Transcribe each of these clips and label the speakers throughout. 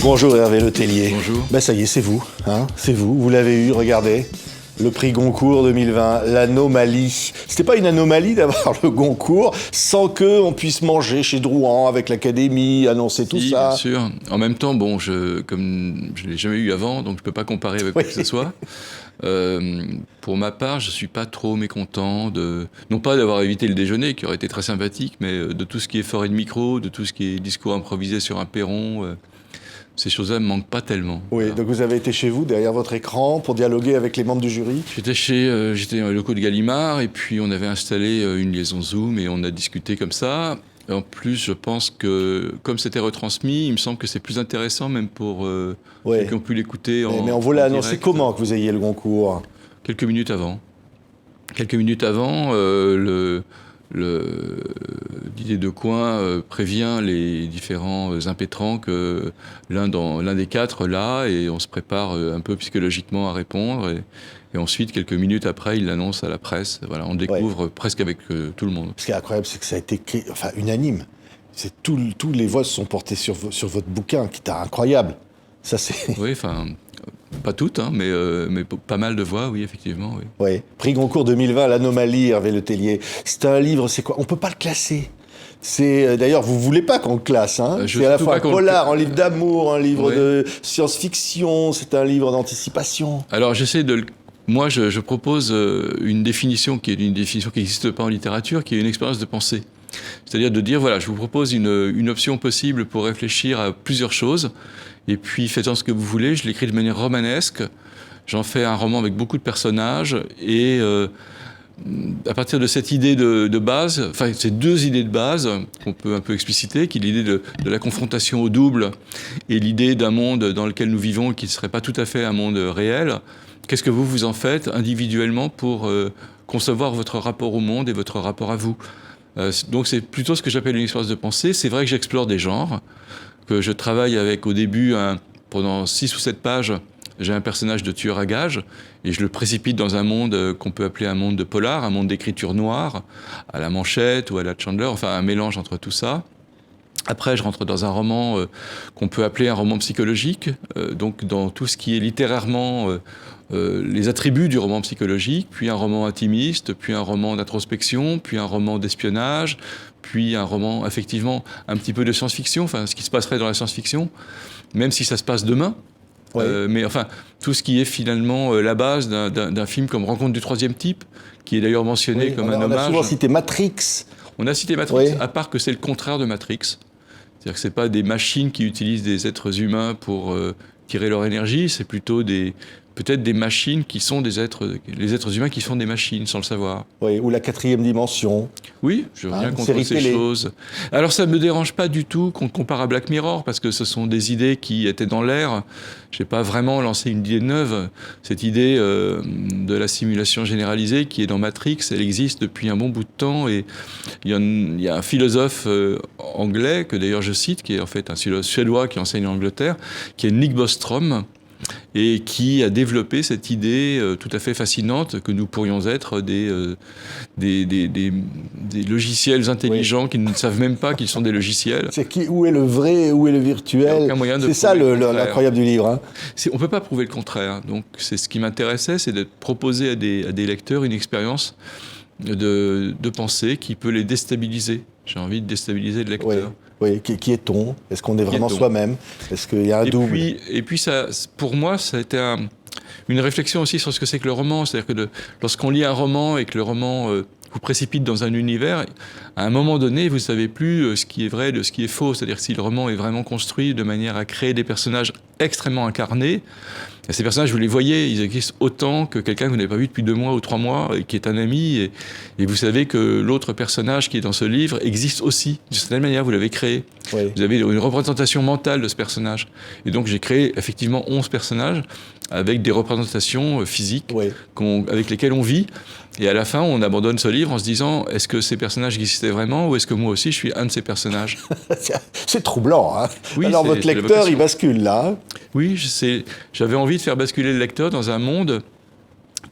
Speaker 1: Bonjour Hervé Letellier.
Speaker 2: Bonjour.
Speaker 1: Ben ça y est, c'est vous. Hein, c'est vous. Vous l'avez eu, regardez. Le prix Goncourt 2020, l'anomalie. C'était pas une anomalie d'avoir le Goncourt sans qu'on puisse manger chez Drouin avec l'Académie, annoncer tout ça.
Speaker 2: Bien sûr. En même temps, bon, comme je ne l'ai jamais eu avant, donc je ne peux pas comparer avec quoi que ce soit. Pour ma part, je ne suis pas trop mécontent non pas d'avoir évité le déjeuner, qui aurait été très sympathique, mais de tout ce qui est forêt de micro, de tout ce qui est discours improvisé sur un perron. Ces choses-là ne me manquent pas tellement.
Speaker 1: Oui,
Speaker 2: voilà.
Speaker 1: donc vous avez été chez vous, derrière votre écran, pour dialoguer avec les membres du jury.
Speaker 2: J'étais dans les locaux de Gallimard, et puis on avait installé une liaison Zoom, et on a discuté comme ça. En plus, je pense que, comme c'était retransmis, il me semble que c'est plus intéressant, même pour ceux qui ont pu l'écouter
Speaker 1: Mais on vous l'a annoncé
Speaker 2: direct.
Speaker 1: comment que vous ayez le Goncourt?
Speaker 2: Quelques minutes avant, Didier Decoing prévient les différents impétrants que l'un des quatre là, et on se prépare un peu psychologiquement à répondre. Et ensuite, quelques minutes après, il l'annonce à la presse. Voilà, on découvre presque avec tout le monde.
Speaker 1: Ce qui est incroyable, c'est que ça a été unanime. Tous les voix se sont portées sur votre bouquin, qui est incroyable. Ça, c'est...
Speaker 2: Oui, enfin, pas toutes, hein, mais pas mal de voix, oui, effectivement. Oui.
Speaker 1: Oui. Prix Goncourt 2020, l'anomalie, Hervé Letellier. C'est un livre, c'est quoi? On ne peut pas le classer. D'ailleurs, vous ne voulez pas qu'on le classe. Hein, c'est à la fois un polar, un livre d'amour, un livre de science-fiction, c'est un livre d'anticipation.
Speaker 2: Alors, Moi, je propose une définition qui n'existe pas en littérature, qui est une expérience de pensée. C'est-à-dire de dire, voilà, je vous propose une option possible pour réfléchir à plusieurs choses, et puis faites-en ce que vous voulez. Je l'écris de manière romanesque, j'en fais un roman avec beaucoup de personnages, et à partir de cette idée de base, enfin, ces deux idées de base qu'on peut un peu expliciter, qui est l'idée de la confrontation au double, et l'idée d'un monde dans lequel nous vivons qui ne serait pas tout à fait un monde réel. Qu'est-ce que vous en faites individuellement pour concevoir votre rapport au monde et votre rapport à vous? Donc c'est plutôt ce que j'appelle une expérience de pensée. C'est vrai que j'explore des genres, que je travaille avec au début, pendant 6 ou 7 pages, j'ai un personnage de tueur à gages, et je le précipite dans un monde qu'on peut appeler un monde de polar, un monde d'écriture noire, à la Manchette ou à la Chandler, enfin un mélange entre tout ça. Après, je rentre dans un roman qu'on peut appeler un roman psychologique, donc dans tout ce qui est littérairement les attributs du roman psychologique, puis un roman intimiste, puis un roman d'introspection, puis un roman d'espionnage, puis un roman, effectivement, un petit peu de science-fiction, enfin, ce qui se passerait dans la science-fiction, même si ça se passe demain. Ouais. Mais enfin, tout ce qui est finalement la base d'un film comme Rencontre du troisième type, qui est d'ailleurs mentionné comme un hommage.
Speaker 1: On a souvent cité Matrix.
Speaker 2: On a cité Matrix, à part que c'est le contraire de Matrix. C'est-à-dire que ce n'est pas des machines qui utilisent des êtres humains pour tirer leur énergie, c'est plutôt peut-être des machines qui sont les êtres humains qui sont des machines, sans le savoir.
Speaker 1: Oui, ou la 4e dimension.
Speaker 2: Oui, je reviens contre ces choses. Alors ça ne me dérange pas du tout qu'on compare à Black Mirror, parce que ce sont des idées qui étaient dans l'air. Je n'ai pas vraiment lancé une idée neuve. Cette idée de la simulation généralisée qui est dans Matrix, elle existe depuis un bon bout de temps. Et il y a un philosophe anglais, que d'ailleurs je cite, qui est en fait un philosophe suédois qui enseigne en Angleterre, qui est Nick Bostrom, et qui a développé cette idée tout à fait fascinante que nous pourrions être des logiciels intelligents qui ne savent même pas qu'ils sont des logiciels.
Speaker 1: Où est le vrai et où est le virtuel? C'est ça l'incroyable du livre. Hein.
Speaker 2: On ne peut pas prouver le contraire. Donc c'est ce qui m'intéressait, c'est de proposer à des lecteurs une expérience de pensée qui peut les déstabiliser. J'ai envie de déstabiliser le lecteur.
Speaker 1: Oui, qui est-on? Est-ce qu'on est vraiment soi-même? Est-ce qu'il y a un double?
Speaker 2: Et puis ça, pour moi, ça a été une réflexion aussi sur ce que c'est que le roman. C'est-à-dire que lorsqu'on lit un roman et que le roman vous précipite dans un univers, à un moment donné, vous ne savez plus ce qui est vrai de ce qui est faux. C'est-à-dire si le roman est vraiment construit de manière à créer des personnages extrêmement incarnés, et ces personnages, vous les voyez, ils existent autant que quelqu'un que vous n'avez pas vu depuis 2 mois ou 3 mois, et qui est un ami, et vous savez que l'autre personnage qui est dans ce livre existe aussi. De cette manière, vous l'avez créé. Oui. Vous avez une représentation mentale de ce personnage. Et donc, j'ai créé effectivement 11 personnages avec des représentations physiques avec lesquelles on vit. Et à la fin, on abandonne ce livre en se disant, est-ce que ces personnages existaient vraiment, ou est-ce que moi aussi, je suis un de ces personnages?
Speaker 1: C'est troublant, hein?
Speaker 2: Oui,
Speaker 1: alors, votre lecteur, il bascule là.
Speaker 2: Oui, j'avais envie de faire basculer le lecteur dans un monde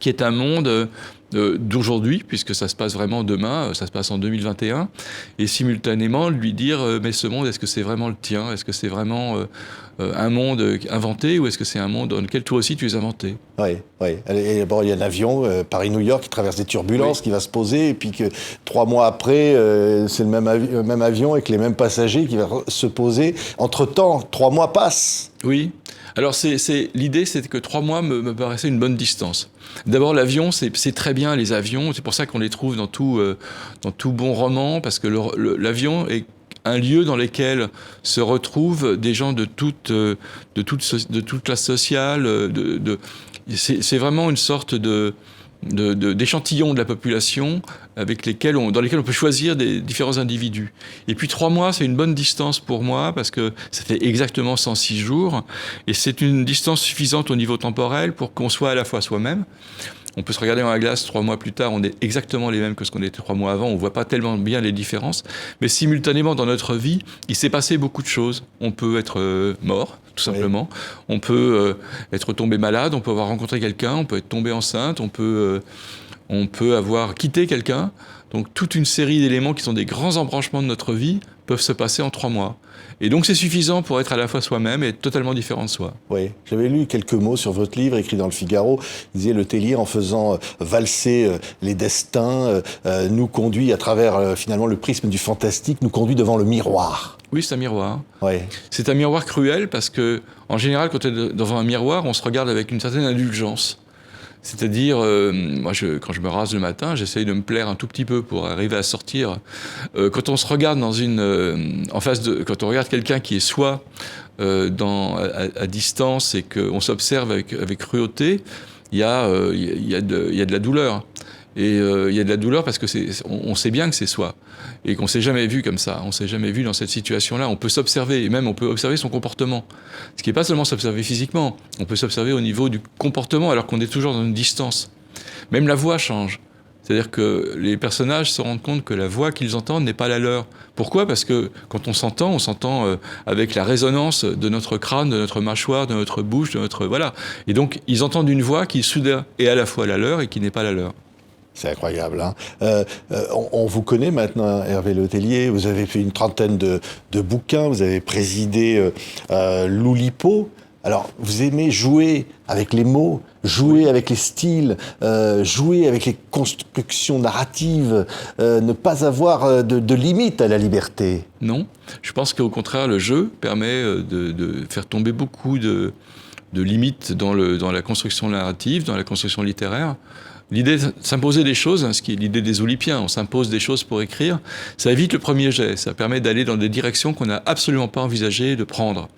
Speaker 2: qui est un monde d'aujourd'hui, puisque ça se passe vraiment demain, ça se passe en 2021, et simultanément lui dire mais ce monde, est-ce que c'est vraiment le tien? Est-ce que c'est vraiment un monde inventé, ou est-ce que c'est un monde dans lequel toi aussi tu es inventé?
Speaker 1: Oui, oui. Et bon, il y a un avion, Paris-New York, qui traverse des turbulences, qui va se poser, et puis que 3 mois après, c'est le même avion avec les mêmes passagers qui va se poser. Entre-temps, 3 mois passent.
Speaker 2: Oui. Alors l'idée, c'est que 3 mois me paraissait une bonne distance. D'abord, l'avion, c'est très bien, les avions, c'est pour ça qu'on les trouve dans tout bon roman, parce que l'avion est un lieu dans lequel se retrouvent des gens de toute classe sociale. C'est vraiment une sorte d'échantillon de la population dans lesquels on peut choisir des différents individus. Et puis 3 mois, c'est une bonne distance pour moi, parce que ça fait exactement 106 jours, et c'est une distance suffisante au niveau temporel pour qu'on soit à la fois soi-même. On peut se regarder dans la glace 3 mois plus tard, on est exactement les mêmes que ce qu'on était 3 mois avant, on ne voit pas tellement bien les différences, mais simultanément dans notre vie, il s'est passé beaucoup de choses. On peut être mort, tout simplement, on peut être tombé malade, on peut avoir rencontré quelqu'un, on peut être tombé enceinte, on peut avoir quitté quelqu'un. Donc toute une série d'éléments qui sont des grands embranchements de notre vie peuvent se passer en 3 mois. Et donc c'est suffisant pour être à la fois soi-même et être totalement différent de soi.
Speaker 1: Oui, j'avais lu quelques mots sur votre livre écrit dans le Figaro. Il disait: Le Tellier, en faisant valser les destins, nous conduit à travers finalement le prisme du fantastique, nous conduit devant le miroir.
Speaker 2: Oui, c'est un miroir.
Speaker 1: Oui.
Speaker 2: C'est un miroir cruel parce que, en général, quand on est devant un miroir, on se regarde avec une certaine indulgence. C'est-à-dire, moi, quand je me rase le matin, j'essaye de me plaire un tout petit peu pour arriver à sortir. Quand on se regarde quand on regarde quelqu'un qui est soi à distance, et qu'on s'observe avec cruauté, il y a de la douleur. Et il y a de la douleur parce que on sait bien que c'est soi, et qu'on s'est jamais vu comme ça, on s'est jamais vu dans cette situation-là. On peut s'observer, et même on peut observer son comportement. Ce qui n'est pas seulement s'observer physiquement, on peut s'observer au niveau du comportement alors qu'on est toujours dans une distance. Même la voix change. C'est-à-dire que les personnages se rendent compte que la voix qu'ils entendent n'est pas la leur. Pourquoi ? Parce que quand on s'entend avec la résonance de notre crâne, de notre mâchoire, de notre bouche, voilà. Et donc ils entendent une voix qui soudain est à la fois la leur et qui n'est pas la leur.
Speaker 1: C'est incroyable, hein. On vous connaît maintenant, Hervé Le Tellier. Vous avez fait une trentaine de bouquins. Vous avez présidé l'Oulipo. Alors, vous aimez jouer avec les mots, jouer avec les styles, jouer avec les constructions narratives, ne pas avoir de limite à la liberté.
Speaker 2: Non, je pense qu'au contraire, le jeu permet de faire tomber beaucoup de limites dans la construction narrative, dans la construction littéraire. L'idée de s'imposer des choses, ce qui est l'idée des Oulipiens, on s'impose des choses pour écrire, ça évite le premier jet, ça permet d'aller dans des directions qu'on n'a absolument pas envisagé de prendre.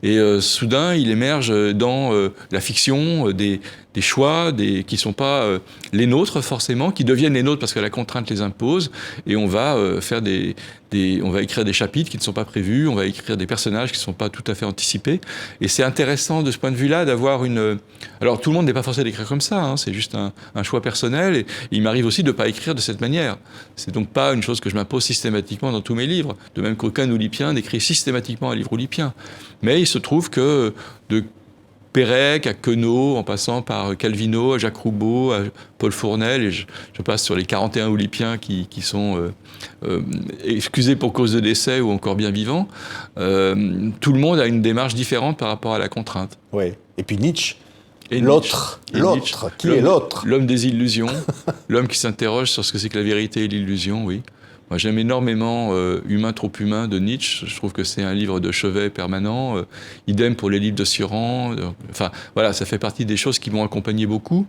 Speaker 2: Et soudain, il émerge dans la fiction des choix qui ne sont pas les nôtres forcément, qui deviennent les nôtres parce que la contrainte les impose, et on va on va écrire des chapitres qui ne sont pas prévus, on va écrire des personnages qui ne sont pas tout à fait anticipés, et c'est intéressant de ce point de vue-là d'avoir Alors tout le monde n'est pas forcé d'écrire comme ça, hein, c'est juste un choix personnel, et il m'arrive aussi de ne pas écrire de cette manière. C'est donc pas une chose que je m'impose systématiquement dans tous mes livres, de même qu'aucun Oulipien n'écrit systématiquement un livre oulipien. Mais il se trouve que de Pérec à Queneau, en passant par Calvino, à Jacques Roubaud, à Paul Fournel, et je passe sur les 41 Oulipiens qui sont excusés pour cause de décès ou encore bien vivants, tout le monde a une démarche différente par rapport à la contrainte.
Speaker 1: Oui. Et puis Nietzsche. L'autre. Qui est l'autre ?
Speaker 2: L'homme des illusions, l'homme qui s'interroge sur ce que c'est que la vérité et l'illusion, oui. Moi, j'aime énormément Humain trop humain de Nietzsche. Je trouve que c'est un livre de chevet permanent. Idem pour les livres de Sioran. Enfin, voilà, ça fait partie des choses qui m'ont accompagné beaucoup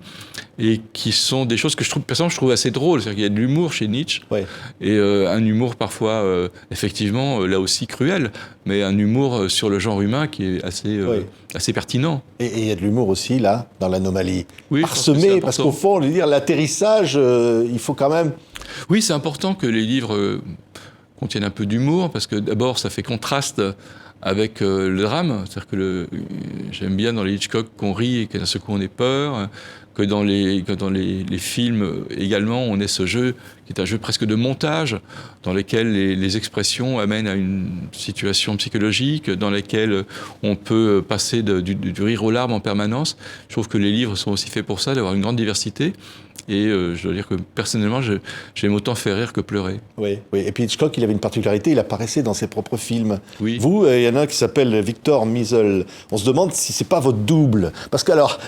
Speaker 2: et qui sont des choses que je trouve assez drôles. C'est-à-dire qu'il y a de l'humour chez Nietzsche, ouais. Et un humour parfois, effectivement, là aussi cruel, mais un humour sur le genre humain qui est assez pertinent.
Speaker 1: Et il y a de l'humour aussi, là, dans l'anomalie.
Speaker 2: Oui,
Speaker 1: parsemé, parce qu'au fond, l'atterrissage, il faut quand même...
Speaker 2: Oui, c'est important que les livres contiennent un peu d'humour, parce que d'abord, ça fait contraste avec le drame. C'est-à-dire que j'aime bien dans les Hitchcock qu'on rit et que d'un seul coup on ait peur, que dans les films également, on ait ce jeu qui est un jeu presque de montage, dans lequel les expressions amènent à une situation psychologique, dans laquelle on peut passer du rire aux larmes en permanence. Je trouve que les livres sont aussi faits pour ça, d'avoir une grande diversité. Et je dois dire que personnellement, j'aime autant faire rire que pleurer.
Speaker 1: Oui, oui. Et puis Hitchcock, il avait une particularité, il apparaissait dans ses propres films.
Speaker 2: Oui.
Speaker 1: Vous, il y en a un qui s'appelle Victor Meisel. On se demande si c'est pas votre double. Parce que alors,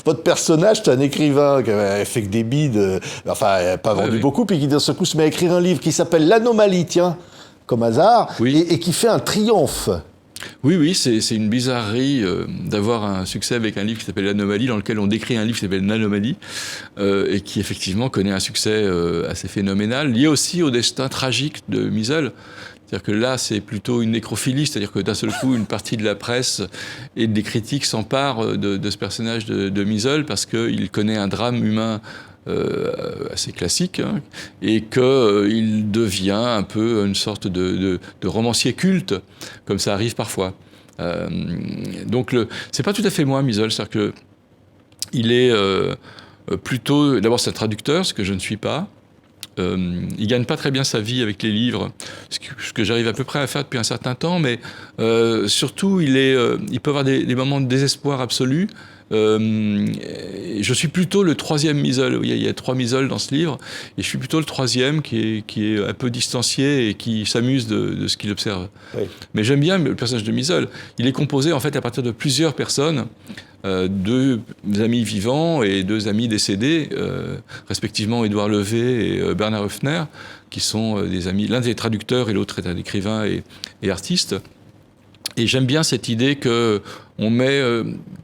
Speaker 1: votre personnage, c'est un écrivain qui avait fait que des bides, enfin, pas vendu beaucoup, puis qui d'un seul coup se met à écrire un livre qui s'appelle L'Anomalie, tiens, comme hasard, et qui fait un triomphe.
Speaker 2: Oui, c'est une bizarrerie d'avoir un succès avec un livre qui s'appelle L'Anomalie, dans lequel on décrit un livre qui s'appelle L'Anomalie, et qui effectivement connaît un succès assez phénoménal, lié aussi au destin tragique de Meisel. C'est-à-dire que là, c'est plutôt une nécrophilie, c'est-à-dire que d'un seul coup, une partie de la presse et des critiques s'emparent de ce personnage de Meisel parce qu'il connaît un drame humain assez classique, hein, et qu'il devient un peu une sorte de romancier culte, comme ça arrive parfois. Donc, c'est pas tout à fait moi, Meisel, c'est-à-dire que il est plutôt... D'abord, c'est un traducteur, ce que je ne suis pas. Il gagne pas très bien sa vie avec les livres, ce que j'arrive à peu près à faire depuis un certain temps, mais surtout, il peut avoir des moments de désespoir absolu. Je suis plutôt le troisième Meisel. Il y a 3 Meisel dans ce livre, et je suis plutôt le troisième qui est un peu distancié et qui s'amuse de ce qu'il observe. Oui. Mais j'aime bien le personnage de Meisel. Il est composé en fait à partir de plusieurs personnes, 2 amis vivants et 2 amis décédés, respectivement Édouard Levé et Bernard Höfner, qui sont des amis. L'un des traducteurs et l'autre est un écrivain et artiste. Et j'aime bien cette idée qu'on met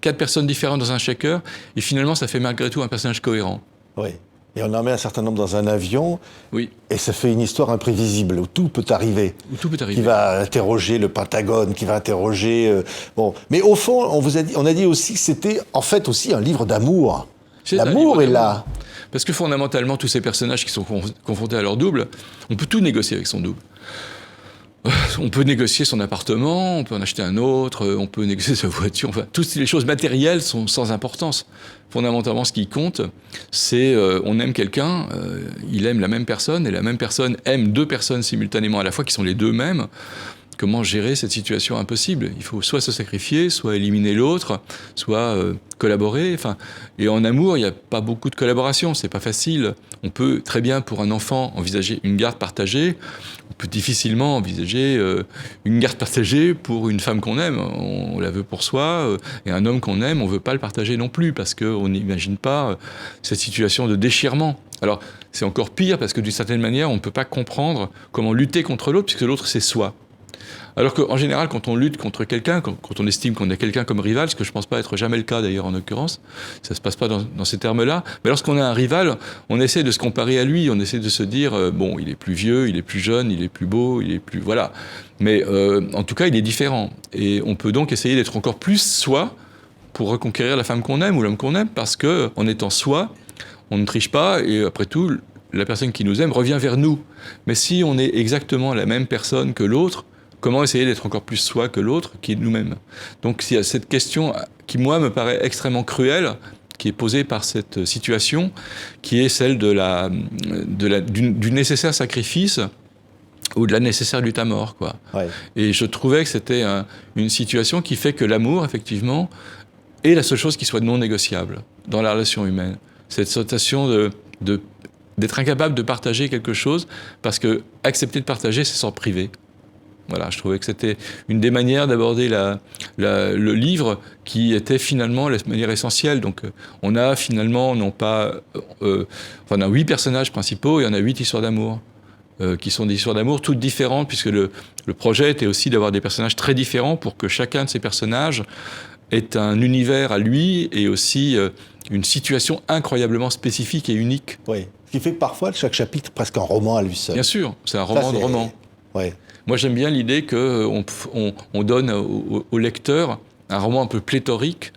Speaker 2: 4 personnes différentes dans un shaker, et finalement, ça fait malgré tout un personnage cohérent.
Speaker 1: Oui. Et on en met un certain nombre dans un avion,
Speaker 2: oui.
Speaker 1: Et ça fait une histoire imprévisible, où tout peut arriver.
Speaker 2: Où tout peut arriver.
Speaker 1: Qui va interroger le Pentagone, qui va interroger... bon. Mais au fond, on a dit aussi que c'était en fait aussi un livre d'amour. L'amour est là.
Speaker 2: Parce que fondamentalement, tous ces personnages qui sont confrontés à leur double, on peut tout négocier avec son double. On peut négocier son appartement, on peut en acheter un autre, on peut négocier sa voiture, enfin, toutes les choses matérielles sont sans importance. Fondamentalement, ce qui compte, c'est on aime quelqu'un, il aime la même personne, et la même personne aime 2 personnes simultanément à la fois, qui sont les 2 mêmes. Comment gérer cette situation impossible ? Il faut soit se sacrifier, soit éliminer l'autre, soit collaborer. Enfin, et en amour, il n'y a pas beaucoup de collaboration, c'est pas facile. On peut très bien, pour un enfant, envisager une garde partagée. On peut difficilement envisager une garde partagée pour une femme qu'on aime. On la veut pour soi, et un homme qu'on aime, on ne veut pas le partager non plus, parce qu'on n'imagine pas cette situation de déchirement. Alors, c'est encore pire, parce que d'une certaine manière, on ne peut pas comprendre comment lutter contre l'autre, puisque l'autre, c'est soi. Alors qu'en général, quand on lutte contre quelqu'un, quand on estime qu'on a quelqu'un comme rival, ce que je ne pense pas être jamais le cas d'ailleurs en l'occurrence, ça ne se passe pas dans ces termes-là, mais lorsqu'on a un rival, on essaie de se comparer à lui, on essaie de se dire, bon, il est plus vieux, il est plus jeune, il est plus beau, il est plus... Voilà. Mais en tout cas, il est différent. Et on peut donc essayer d'être encore plus soi pour reconquérir la femme qu'on aime ou l'homme qu'on aime, parce qu'en étant soi, on ne triche pas, et après tout, la personne qui nous aime revient vers nous. Mais si on est exactement la même personne que l'autre, comment essayer d'être encore plus soi que l'autre, qui est nous-mêmes ? Donc il y a cette question qui, moi, me paraît extrêmement cruelle, qui est posée par cette situation, qui est celle du nécessaire sacrifice ou de la nécessaire lutte à mort, quoi. Ouais. Et je trouvais que c'était une situation qui fait que l'amour, effectivement, est la seule chose qui soit non négociable dans la relation humaine. Cette sensation d'être incapable de partager quelque chose, parce que accepter de partager, c'est s'en priver. Voilà, je trouvais que c'était une des manières d'aborder le livre qui était finalement la manière essentielle. Donc, on a finalement, on a 8 personnages principaux et on a 8 histoires d'amour, qui sont des histoires d'amour toutes différentes, puisque le projet était aussi d'avoir des personnages très différents pour que chacun de ces personnages ait un univers à lui et aussi une situation incroyablement spécifique et unique.
Speaker 1: Oui, ce qui fait que parfois, chaque chapitre est presque un roman à lui seul.
Speaker 2: Bien sûr, c'est un roman de roman.
Speaker 1: Ouais.
Speaker 2: Moi, j'aime bien l'idée qu'on donne au lecteur un roman un peu pléthorique,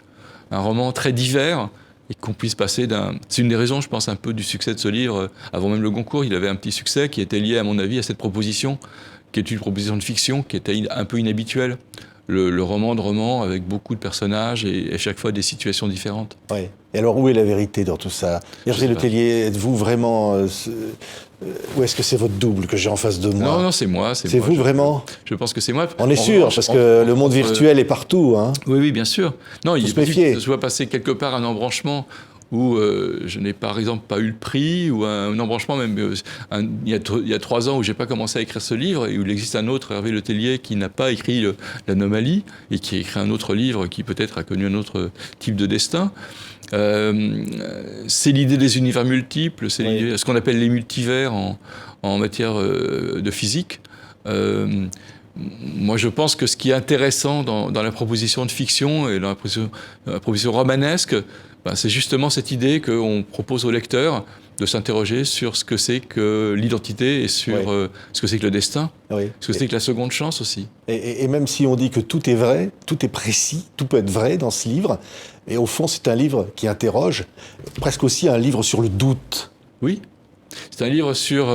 Speaker 2: un roman très divers, et qu'on puisse passer d'un... C'est une des raisons, je pense, un peu du succès de ce livre. Avant même le Goncourt, il avait un petit succès qui était lié, à mon avis, à cette proposition, qui est une proposition de fiction, qui était un peu inhabituelle. Le roman de roman, avec beaucoup de personnages et à chaque fois des situations différentes.
Speaker 1: Oui. Et alors, où est la vérité dans tout ça ? Hergé Le Tellier, êtes-vous vraiment... ou est-ce que c'est votre double que j'ai en face de moi ?
Speaker 2: Non, c'est moi. C'est
Speaker 1: vous vraiment ?
Speaker 2: Je pense que c'est moi.
Speaker 1: On est sûr, parce que le monde virtuel est partout. Hein.
Speaker 2: Oui, bien sûr. Non,
Speaker 1: il faut se méfier.
Speaker 2: Je vois passer quelque part un embranchement où je n'ai par exemple pas eu le prix, ou un embranchement même. Il y a 3 ans où j'ai pas commencé à écrire ce livre, et où il existe un autre, Hervé Letellier, qui n'a pas écrit l'Anomalie, et qui a écrit un autre livre qui peut-être a connu un autre type de destin. C'est l'idée des univers multiples, c'est ce qu'on appelle les multivers en matière de physique. Moi, je pense que ce qui est intéressant dans la proposition de fiction et dans la proposition romanesque, c'est justement cette idée qu'on propose au lecteur de s'interroger sur ce que c'est que l'identité et sur ce que c'est que le destin, ce que c'est que la seconde chance aussi.
Speaker 1: Et même si on dit que tout est vrai, tout est précis, tout peut être vrai dans ce livre, et au fond, c'est un livre qui interroge, presque aussi un livre sur le doute.
Speaker 2: Oui, c'est un livre sur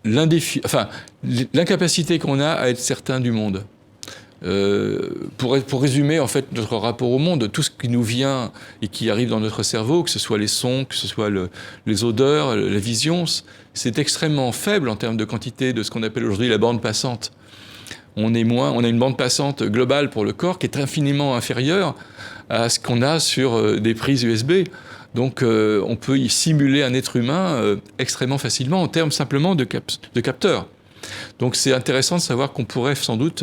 Speaker 2: l'incapacité qu'on a à être certain du monde. Pour résumer en fait notre rapport au monde, tout ce qui nous vient et qui arrive dans notre cerveau, que ce soit les sons, que ce soit les odeurs, la vision, c'est extrêmement faible en termes de quantité de ce qu'on appelle aujourd'hui la bande passante. On a une bande passante globale pour le corps qui est infiniment inférieure à ce qu'on a sur des prises USB. Donc on peut y simuler un être humain extrêmement facilement en termes simplement de capteurs. Donc c'est intéressant de savoir qu'on pourrait sans doute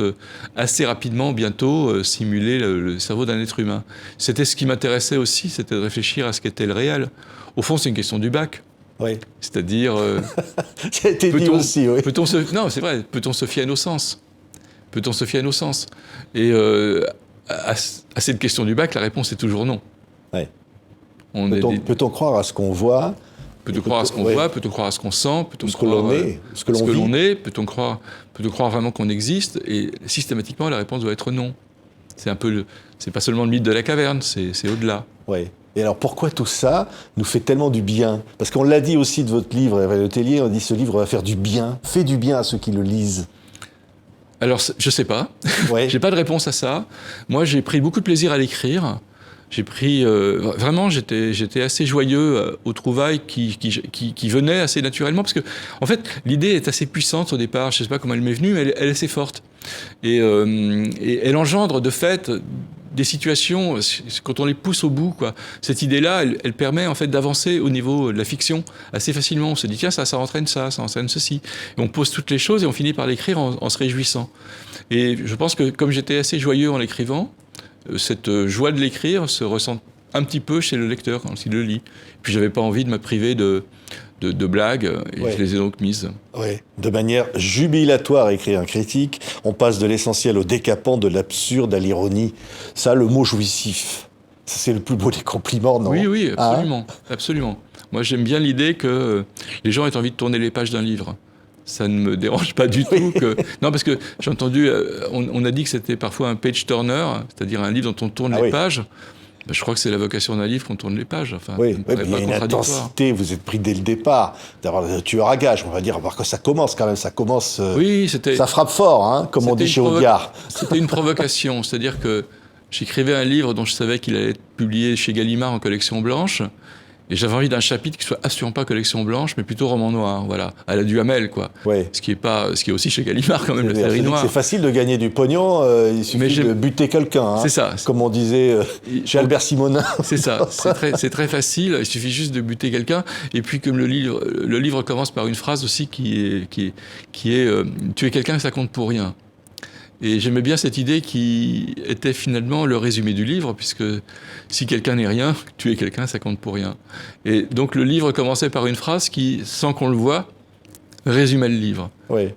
Speaker 2: assez rapidement, bientôt, simuler le cerveau d'un être humain. C'était ce qui m'intéressait aussi, c'était de réfléchir à ce qu'était le réel. Au fond, c'est une question du bac.
Speaker 1: Oui.
Speaker 2: C'est-à-dire...
Speaker 1: Ça a été dit aussi, oui.
Speaker 2: Non, c'est vrai, peut-on se fier à nos sens ? Peut-on se fier à nos sens ? Et à cette question du bac, la réponse est toujours non.
Speaker 1: Oui. Peut-on croire à ce qu'on voit ?
Speaker 2: Peut-on croire à ce qu'on voit ? Peut-on croire à ce qu'on sent ? Peut-on croire
Speaker 1: ce que l'on
Speaker 2: est ? Peut-on croire vraiment qu'on existe ? Et systématiquement, la réponse doit être non. C'est pas seulement le mythe de la caverne, c'est au-delà.
Speaker 1: Oui. Et alors pourquoi tout ça nous fait tellement du bien ? Parce qu'on l'a dit aussi de votre livre, Hervé Letellier, on dit ce livre va faire du bien, fait du bien à ceux qui le lisent.
Speaker 2: Alors, je sais pas. J'ai pas de réponse à ça. Moi, j'ai pris beaucoup de plaisir à l'écrire. Vraiment, j'étais assez joyeux aux trouvailles qui venaient assez naturellement, parce que, en fait, l'idée est assez puissante au départ. Je sais pas comment elle m'est venue, mais elle est assez forte. Et elle engendre, de fait, des situations, quand on les pousse au bout, quoi. Cette idée-là, elle permet, en fait, d'avancer au niveau de la fiction assez facilement. On se dit, tiens, ça entraîne ça entraîne ceci. Et on pose toutes les choses et on finit par l'écrire en se réjouissant. Et je pense que, comme j'étais assez joyeux en l'écrivant, cette joie de l'écrire se ressent un petit peu chez le lecteur quand il le lit. Puis j'avais pas envie de me priver de blagues, et je les ai donc mises.
Speaker 1: Oui, de manière jubilatoire, écrit un critique, on passe de l'essentiel au décapant, de l'absurde à l'ironie. Ça, le mot jouissif, c'est le plus beau des compliments, non ?
Speaker 2: Oui, absolument, absolument. Moi, j'aime bien l'idée que les gens aient envie de tourner les pages d'un livre. Ça ne me dérange pas du tout que... Non, parce que j'ai entendu... On a dit que c'était parfois un page-turner, c'est-à-dire un livre dont on tourne les pages. Je crois que c'est la vocation d'un livre qu'on tourne les pages. Enfin,
Speaker 1: il y a une intensité, vous êtes pris dès le départ, d'avoir le tueur à gages, on va dire, parce que ça commence quand même, ça frappe fort, hein, comme on dit chez Audiard.
Speaker 2: C'était une provocation, c'est-à-dire que j'écrivais un livre dont je savais qu'il allait être publié chez Gallimard en collection blanche, et j'avais envie d'un chapitre qui soit absolument pas collection blanche, mais plutôt roman noir, voilà, à la Duhamel, quoi. Ce qui est aussi chez Gallimard quand même, la série noire.
Speaker 1: C'est facile de gagner du pognon, il suffit de buter quelqu'un. Hein,
Speaker 2: c'est ça.
Speaker 1: Comme on disait chez Albert Simonin.
Speaker 2: C'est ça. C'est très facile. Il suffit juste de buter quelqu'un. Et puis comme le livre commence par une phrase aussi qui est tuer quelqu'un, ça compte pour rien. Et j'aimais bien cette idée qui était finalement le résumé du livre, puisque si quelqu'un n'est rien, tuer quelqu'un, ça compte pour rien. Et donc le livre commençait par une phrase qui, sans qu'on le voie, résumait le livre.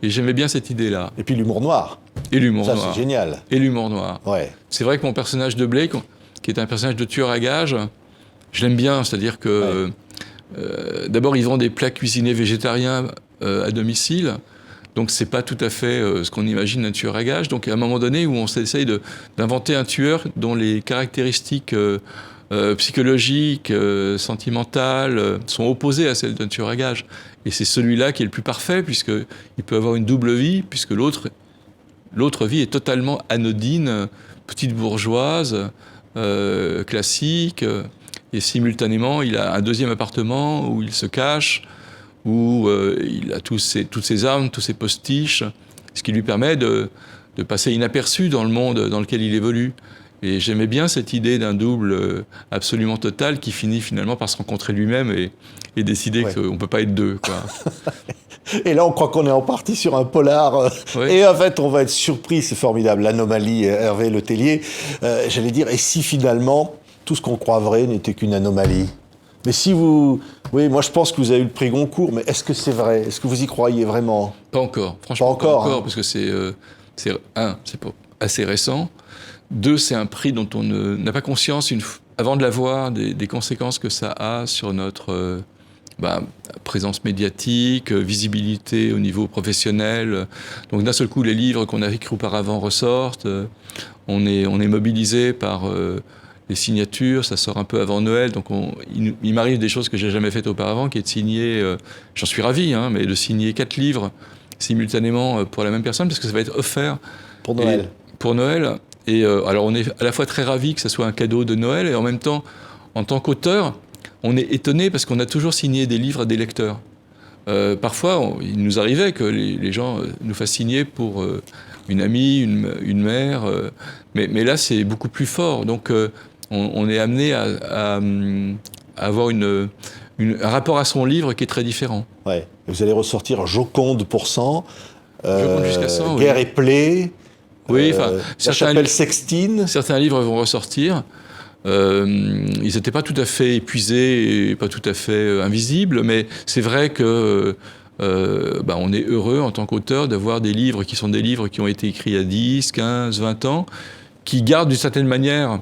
Speaker 2: Et j'aimais bien cette idée-là.
Speaker 1: Et puis l'humour noir.
Speaker 2: Ça,
Speaker 1: c'est génial.
Speaker 2: Et l'humour noir. C'est vrai que mon personnage de Blake, qui est un personnage de tueur à gages, je l'aime bien, c'est-à-dire que d'abord il vend des plats cuisinés végétariens à domicile. Donc c'est pas tout à fait ce qu'on imagine d'un tueur à gages. Donc à un moment donné où on s'essaye d'inventer un tueur dont les caractéristiques psychologiques, sentimentales, sont opposées à celles d'un tueur à gages. Et c'est celui-là qui est le plus parfait, puisqu'il peut avoir une double vie, puisque l'autre vie est totalement anodine, petite bourgeoise, classique, et simultanément il a un deuxième appartement où il se cache, où il a toutes ses armes, tous ses postiches, ce qui lui permet de passer inaperçu dans le monde dans lequel il évolue. Et j'aimais bien cette idée d'un double absolument total qui finit finalement par se rencontrer lui-même et décider qu'on ne peut pas être deux, quoi.
Speaker 1: Et là, on croit qu'on est en partie sur un polar. Et en fait, on va être surpris. C'est formidable. L'anomalie, Hervé Le Tellier. J'allais dire, et si finalement, tout ce qu'on croit vrai n'était qu'une anomalie? Mais si vous... Oui, moi je pense que vous avez eu le prix Goncourt, mais est-ce que c'est vrai? Est-ce que vous y croyez vraiment?
Speaker 2: Pas encore. Franchement,
Speaker 1: pas encore,
Speaker 2: parce que c'est assez récent. 2, c'est un prix dont on n'a pas conscience, avant de l'avoir, des conséquences que ça a sur notre présence médiatique, visibilité au niveau professionnel. Donc d'un seul coup, les livres qu'on a écrits auparavant ressortent. On est mobilisé par les signatures, ça sort un peu avant Noël. Donc il m'arrive des choses que j'ai jamais faites auparavant, qui est de signer, j'en suis ravi, mais de signer 4 livres simultanément pour la même personne, parce que ça va être offert.
Speaker 1: Pour Noël.
Speaker 2: Pour Noël. Et alors on est à la fois très ravis que ça soit un cadeau de Noël, et en même temps, en tant qu'auteur, on est étonné parce qu'on a toujours signé des livres à des lecteurs. Parfois, il nous arrivait que les gens nous fassent signer pour une amie, une mère, mais là c'est beaucoup plus fort. Donc on est amené à avoir un rapport à son livre qui est très différent.
Speaker 1: Ouais. Vous allez ressortir Joconde pour 100,
Speaker 2: Joconde jusqu'à 100,
Speaker 1: Guerre et Plaie.
Speaker 2: Oui,
Speaker 1: La Chapelle Sextine.
Speaker 2: Certains livres vont ressortir. Ils n'étaient pas tout à fait épuisés et pas tout à fait invisibles, mais c'est vrai que on est heureux en tant qu'auteur d'avoir des livres qui sont des livres qui ont été écrits il y a 10, 15, 20 ans, qui gardent d'une certaine manière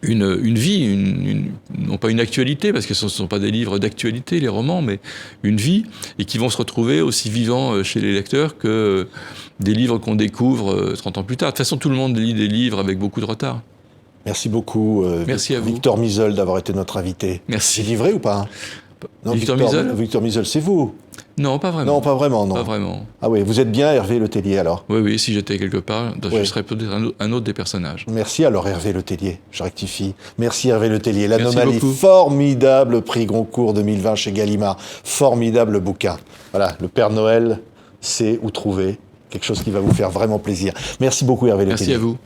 Speaker 2: une vie, non pas une actualité, parce que ce ne sont pas des livres d'actualité, les romans, mais une vie, et qui vont se retrouver aussi vivants chez les lecteurs que des livres qu'on découvre 30 ans plus tard. De toute façon, tout le monde lit des livres avec beaucoup de retard.
Speaker 1: Merci beaucoup,
Speaker 2: Merci à vous.
Speaker 1: Victor Miseul, d'avoir été notre invité.
Speaker 2: Merci.
Speaker 1: C'est livré ou pas? Non,
Speaker 2: Victor Miseul?
Speaker 1: Victor Miseul, c'est vous?
Speaker 2: Non, pas vraiment.
Speaker 1: Non, pas vraiment, non.
Speaker 2: Pas vraiment.
Speaker 1: Ah oui, vous êtes bien Hervé Le Tellier, alors?
Speaker 2: Oui, si j'étais quelque part, je serais peut-être un autre des personnages.
Speaker 1: Merci alors Hervé Le Tellier, je rectifie. Merci Hervé Le Tellier. L'Anomalie, formidable prix Goncourt 2020 chez Gallimard. Formidable bouquin. Voilà, le Père Noël sait où trouver quelque chose qui va vous faire vraiment plaisir. Merci beaucoup Hervé Le Tellier.
Speaker 2: Merci à vous.